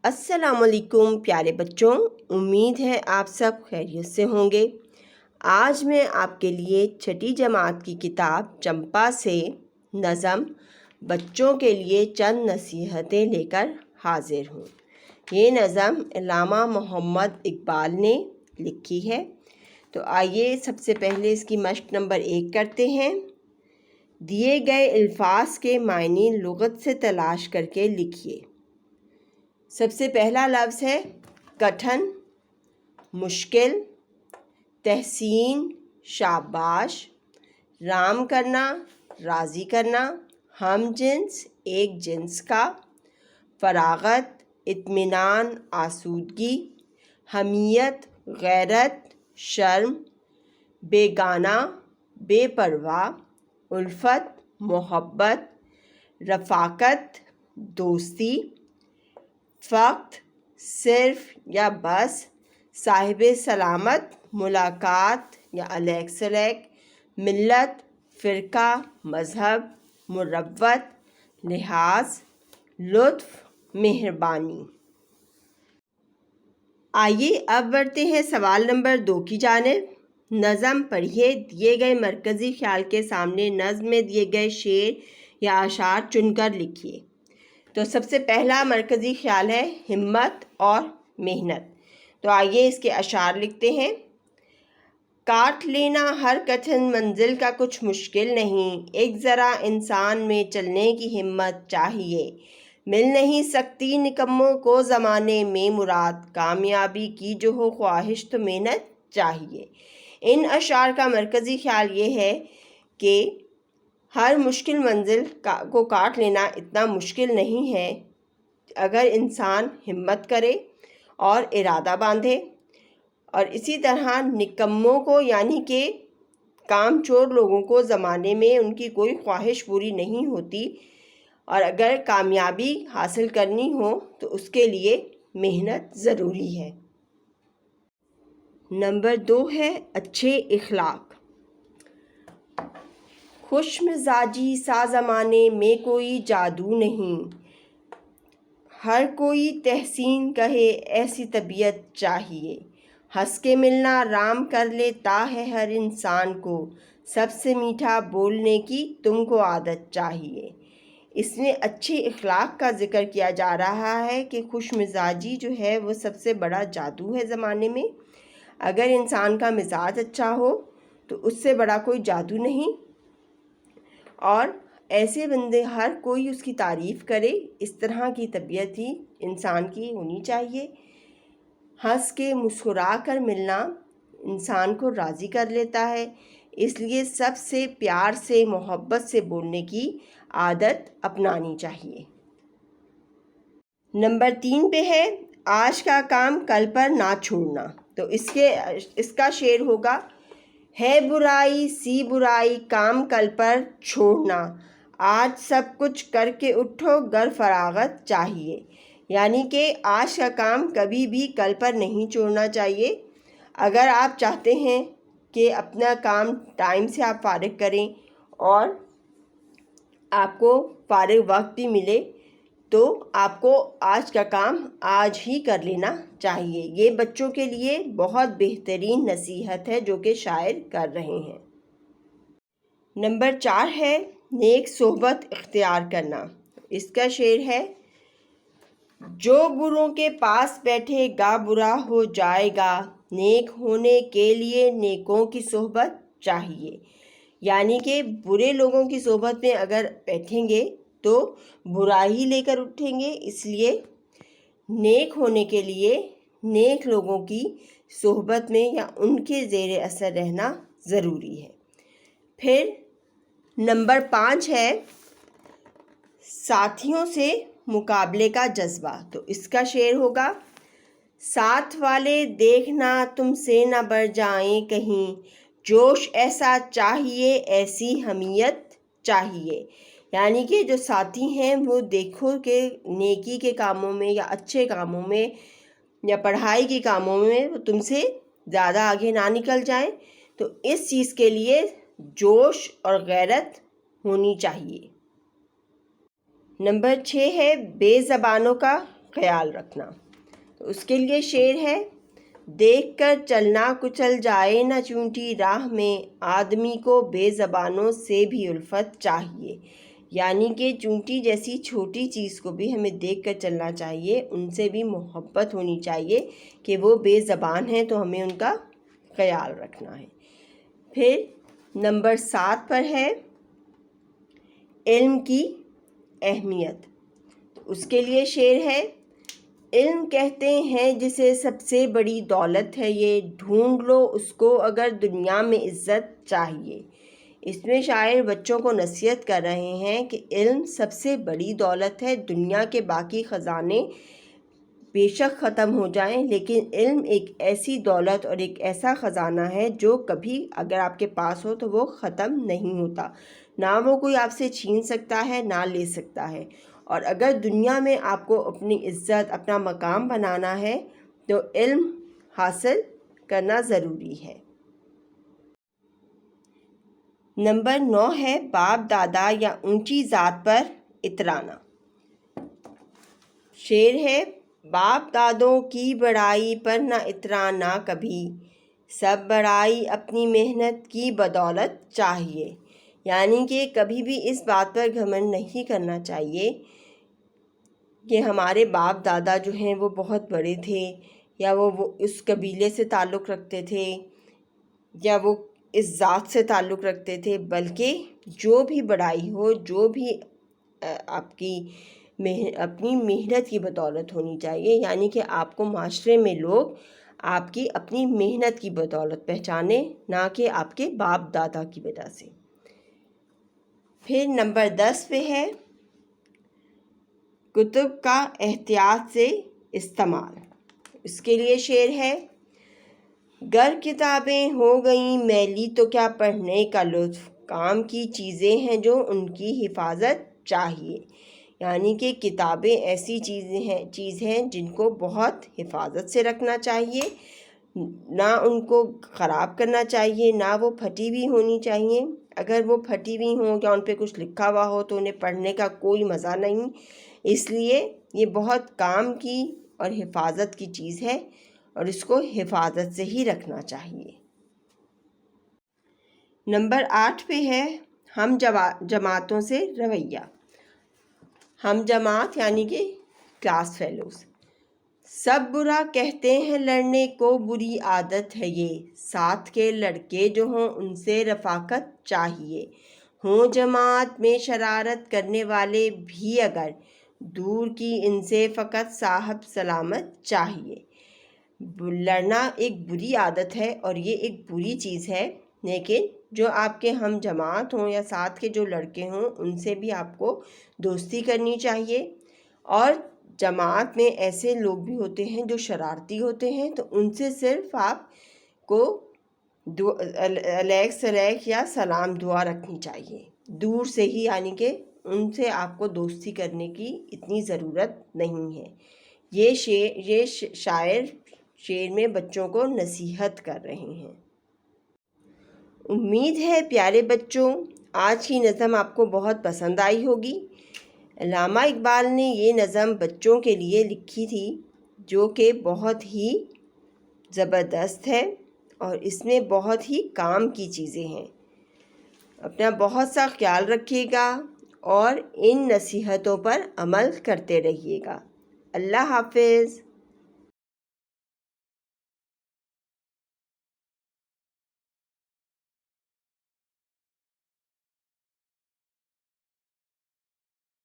السلام علیکم پیارے بچوں، امید ہے آپ سب خیریت سے ہوں گے۔ آج میں آپ کے لیے چھٹی جماعت کی کتاب چمپا سے نظم بچوں کے لیے چند نصیحتیں لے کر حاضر ہوں۔ یہ نظم علامہ محمد اقبال نے لکھی ہے۔ تو آئیے سب سے پہلے اس کی مشق نمبر 1 کرتے ہیں۔ دیے گئے الفاظ کے معنی لغت سے تلاش کر کے لکھیے۔ سب سے پہلا لفظ ہے کٹھن، مشکل، تحسین، شاباش، رام کرنا، راضی کرنا، ہم جنس، ایک جنس کا، فراغت، اطمینان، آسودگی، حمیت، غیرت، شرم، بیگانہ، بے پرواہ، الفت، محبت، رفاقت، دوستی، فقط، صرف یا بس، صاحب سلامت، ملاقات یا علیک سلیک، ملت، فرقہ، مذہب، مروت، لحاظ، لطف، مہربانی۔ آئیے اب بڑھتے ہیں سوال نمبر 2 کی جانب۔ نظم پڑھیے۔ دیے گئے مرکزی خیال کے سامنے نظم میں دیے گئے شعر یا اشعار چن کر لکھیے۔ تو سب سے پہلا مرکزی خیال ہے ہمت اور محنت۔ تو آئیے اس کے اشعار لکھتے ہیں۔ کاٹ لینا ہر کٹھن منزل کا کچھ مشکل نہیں، ایک ذرا انسان میں چلنے کی ہمت چاہیے، مل نہیں سکتی نکموں کو زمانے میں مراد، کامیابی کی جو ہو خواہش تو محنت چاہیے۔ ان اشعار کا مرکزی خیال یہ ہے کہ ہر مشکل منزل کو کاٹ لینا اتنا مشکل نہیں ہے اگر انسان ہمت کرے اور ارادہ باندھے، اور اسی طرح نکموں کو یعنی کہ کام چور لوگوں کو زمانے میں ان کی کوئی خواہش پوری نہیں ہوتی، اور اگر کامیابی حاصل کرنی ہو تو اس کے لیے محنت ضروری ہے۔ نمبر 2 ہے اچھے اخلاق۔ خوش مزاجی سا زمانے میں کوئی جادو نہیں، ہر کوئی تحسین کہے ایسی طبیعت چاہیے، ہنس کے ملنا رام کر لیتا ہے ہر انسان کو، سب سے میٹھا بولنے کی تم کو عادت چاہیے۔ اس میں اچھے اخلاق کا ذکر کیا جا رہا ہے کہ خوش مزاجی جو ہے وہ سب سے بڑا جادو ہے زمانے میں۔ اگر انسان کا مزاج اچھا ہو تو اس سے بڑا کوئی جادو نہیں، اور ایسے بندے ہر کوئی اس کی تعریف کرے، اس طرح کی طبیعت ہی انسان کی ہونی چاہیے۔ ہنس کے مسکرا کر ملنا انسان کو راضی کر لیتا ہے، اس لیے سب سے پیار سے محبت سے بولنے کی عادت اپنانی چاہیے۔ نمبر 3 پہ ہے آج کا کام کل پر نہ چھوڑنا۔ تو اس کا شعر ہوگا، ہے برائی سی برائی کام کل پر چھوڑنا، آج سب کچھ کر کے اٹھو گر فراغت چاہیے۔ یعنی کہ آج کا کام کبھی بھی کل پر نہیں چھوڑنا چاہیے۔ اگر آپ چاہتے ہیں کہ اپنا کام ٹائم سے آپ فارغ کریں اور آپ کو فارغ وقت بھی ملے تو آپ کو آج کا کام آج ہی کر لینا چاہیے۔ یہ بچوں کے لیے بہت بہترین نصیحت ہے جو کہ شاعر کر رہے ہیں۔ نمبر 4 ہے نیک صحبت اختیار کرنا۔ اس کا شعر ہے، جو بروں کے پاس بیٹھے گا برا ہو جائے گا، نیک ہونے کے لیے نیکوں کی صحبت چاہیے۔ یعنی کہ برے لوگوں کی صحبت میں اگر بیٹھیں گے تو برا ہی لے کر اٹھیں گے، اس لیے نیک ہونے کے لیے نیک لوگوں کی صحبت میں یا ان کے زیر اثر رہنا ضروری ہے۔ پھر نمبر 5 ہے ساتھیوں سے مقابلے کا جذبہ۔ تو اس کا شعر ہوگا، ساتھ والے دیکھنا تم سے نہ بڑھ جائیں کہیں، جوش ایسا چاہیے ایسی حمیت چاہیے۔ یعنی کہ جو ساتھی ہیں وہ دیکھو کہ نیکی کے کاموں میں یا اچھے کاموں میں یا پڑھائی کے کاموں میں وہ تم سے زیادہ آگے نہ نکل جائیں، تو اس چیز کے لیے جوش اور غیرت ہونی چاہیے۔ نمبر 6 ہے بے زبانوں کا خیال رکھنا۔ تو اس کے لیے شعر ہے، دیکھ کر چلنا کچل جائے نہ چونٹی راہ میں، آدمی کو بے زبانوں سے بھی الفت چاہیے۔ یعنی کہ چونٹی جیسی چھوٹی چیز کو بھی ہمیں دیکھ کر چلنا چاہیے، ان سے بھی محبت ہونی چاہیے کہ وہ بے زبان ہیں تو ہمیں ان کا خیال رکھنا ہے۔ پھر نمبر 7 پر ہے علم کی اہمیت۔ اس کے لیے شعر ہے، علم کہتے ہیں جسے سب سے بڑی دولت ہے یہ، ڈھونڈ لو اس کو اگر دنیا میں عزت چاہیے۔ اس میں شاعر بچوں کو نصیحت کر رہے ہیں کہ علم سب سے بڑی دولت ہے، دنیا کے باقی خزانے بے شک ختم ہو جائیں لیکن علم ایک ایسی دولت اور ایک ایسا خزانہ ہے جو کبھی اگر آپ کے پاس ہو تو وہ ختم نہیں ہوتا، نہ وہ کوئی آپ سے چھین سکتا ہے نہ لے سکتا ہے۔ اور اگر دنیا میں آپ کو اپنی عزت اپنا مقام بنانا ہے تو علم حاصل کرنا ضروری ہے۔ نمبر 9 ہے باپ دادا یا اونچی ذات پر اترانا۔ شعر ہے، باپ دادوں کی بڑائی پر نہ اترانا کبھی، سب بڑائی اپنی محنت کی بدولت چاہیے۔ یعنی کہ کبھی بھی اس بات پر گھمنڈ نہیں کرنا چاہیے کہ ہمارے باپ دادا جو ہیں وہ بہت بڑے تھے، یا وہ اس قبیلے سے تعلق رکھتے تھے، یا وہ اس ذات سے تعلق رکھتے تھے، بلکہ جو بھی بڑائی ہو، جو بھی آپ کی اپنی محنت کی بدولت ہونی چاہیے۔ یعنی کہ آپ کو معاشرے میں لوگ آپ کی اپنی محنت کی بدولت پہچانے، نہ کہ آپ کے باپ دادا کی وجہ سے۔ پھر نمبر 10 پہ ہے کتب کا احتیاط سے استعمال۔ اس کے لیے شعر ہے، گر کتابیں ہو گئیں میلی تو کیا پڑھنے کا لطف، کام کی چیزیں ہیں جو ان کی حفاظت چاہیے۔ یعنی کہ کتابیں ایسی چیز ہیں جن کو بہت حفاظت سے رکھنا چاہیے، نہ ان کو خراب کرنا چاہیے، نہ وہ پھٹی ہوئی ہونی چاہیے۔ اگر وہ پھٹی ہوئی ہوں یا ان پہ کچھ لکھا ہوا ہو تو انہیں پڑھنے کا کوئی مزہ نہیں۔ اس لیے یہ بہت کام کی اور حفاظت کی چیز ہے اور اس کو حفاظت سے ہی رکھنا چاہیے۔ نمبر 8 پہ ہے ہم جماعتوں سے رویہ۔ ہم جماعت یعنی کہ کلاس فیلوز۔ سب برا کہتے ہیں لڑنے کو، بری عادت ہے یہ، ساتھ کے لڑکے جو ہوں ان سے رفاقت چاہیے، ہوں جماعت میں شرارت کرنے والے بھی اگر، دور کی ان سے فقط صاحب سلامت چاہیے۔ لڑنا ایک بری عادت ہے اور یہ ایک بری چیز ہے، لیکن جو آپ کے ہم جماعت ہوں یا ساتھ کے جو لڑکے ہوں ان سے بھی آپ کو دوستی کرنی چاہیے۔ اور جماعت میں ایسے لوگ بھی ہوتے ہیں جو شرارتی ہوتے ہیں، تو ان سے صرف آپ کو علیک سلیک یا سلام دعا رکھنی چاہیے دور سے ہی، یعنی کہ ان سے آپ کو دوستی کرنے کی اتنی ضرورت نہیں ہے۔ یہ شاعر شعر میں بچوں کو نصیحت کر رہے ہیں۔ امید ہے پیارے بچوں آج کی نظم آپ کو بہت پسند آئی ہوگی۔ علامہ اقبال نے یہ نظم بچوں کے لیے لکھی تھی جو کہ بہت ہی زبردست ہے اور اس میں بہت ہی کام کی چیزیں ہیں۔ اپنا بہت سا خیال رکھیے گا اور ان نصیحتوں پر عمل کرتے رہیے گا۔ اللہ حافظ۔